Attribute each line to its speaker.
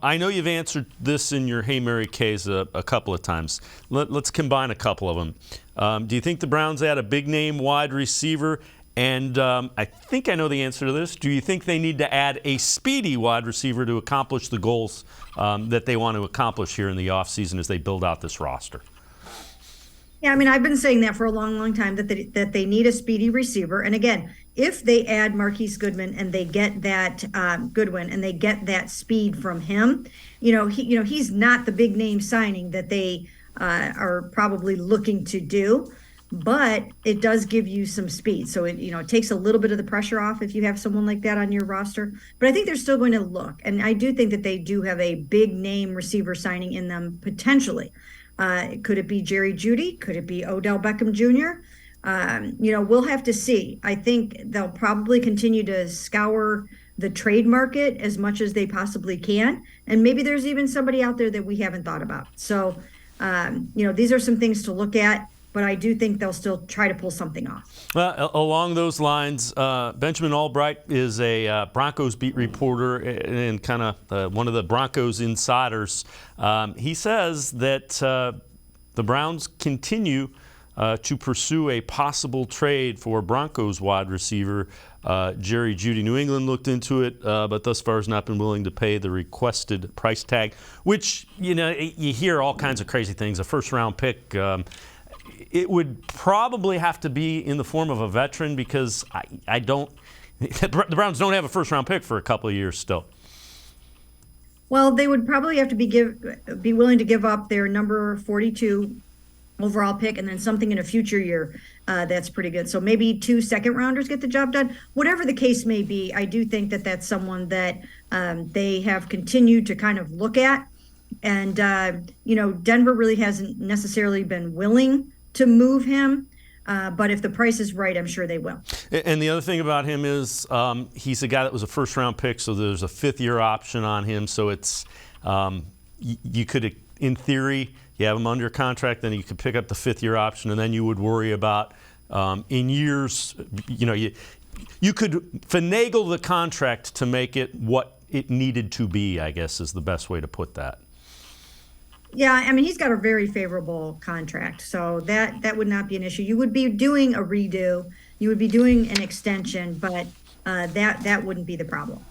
Speaker 1: I know you've answered this in your Hey Mary K's a couple of times. Let's combine a couple of them. Do you think the Browns add a big-name wide receiver? And I think I know the answer to this. Do you think they need to add a speedy wide receiver to accomplish the goals that they want to accomplish here in the offseason as they build out this roster?
Speaker 2: Yeah, I mean, I've been saying that for a long, long time that they need a speedy receiver. And again, if they add Marquise Goodwin and they get that Goodwin and they get that speed from him, he's not the big name signing that they are probably looking to do, but it does give you some speed. So it takes a little bit of the pressure off if you have someone like that on your roster. But I think they're still going to look, and I do think that they do have a big name receiver signing in them potentially. Could it be Jerry Jeudy? Could it be Odell Beckham Jr.? We'll have to see. I think they'll probably continue to scour the trade market as much as they possibly can. And maybe there's even somebody out there that we haven't thought about. So, these are some things to look at, but I do think they'll still try to pull something off.
Speaker 1: Well, along those lines, Benjamin Albright is a Broncos beat reporter and kind of one of the Broncos insiders. He says that the Browns continue to pursue a possible trade for Broncos wide receiver Jerry Jeudy. New England looked into it, but thus far has not been willing to pay the requested price tag, which, you hear all kinds of crazy things. A first-round pick, it would probably have to be in the form of a veteran because the Browns don't have a first-round pick for a couple of years still.
Speaker 2: Well, they would probably have to be willing to give up their number 42 overall pick and then something in a future year that's pretty good. So maybe 2 second-rounders get the job done. Whatever the case may be, I do think that that's someone that they have continued to kind of look at. And, Denver really hasn't necessarily been willing to move him. But if the price is right, I'm sure they will.
Speaker 1: And the other thing about him is he's a guy that was a first-round pick, so there's a fifth-year option on him. So it's you could, in theory, you have him under contract, then you could pick up the fifth-year option, and then you would worry about in years, you could finagle the contract to make it what it needed to be, I guess is the best way to put that.
Speaker 2: Yeah, I mean, he's got a very favorable contract, so that would not be an issue. You would be doing a redo, you would be doing an extension, but that wouldn't be the problem.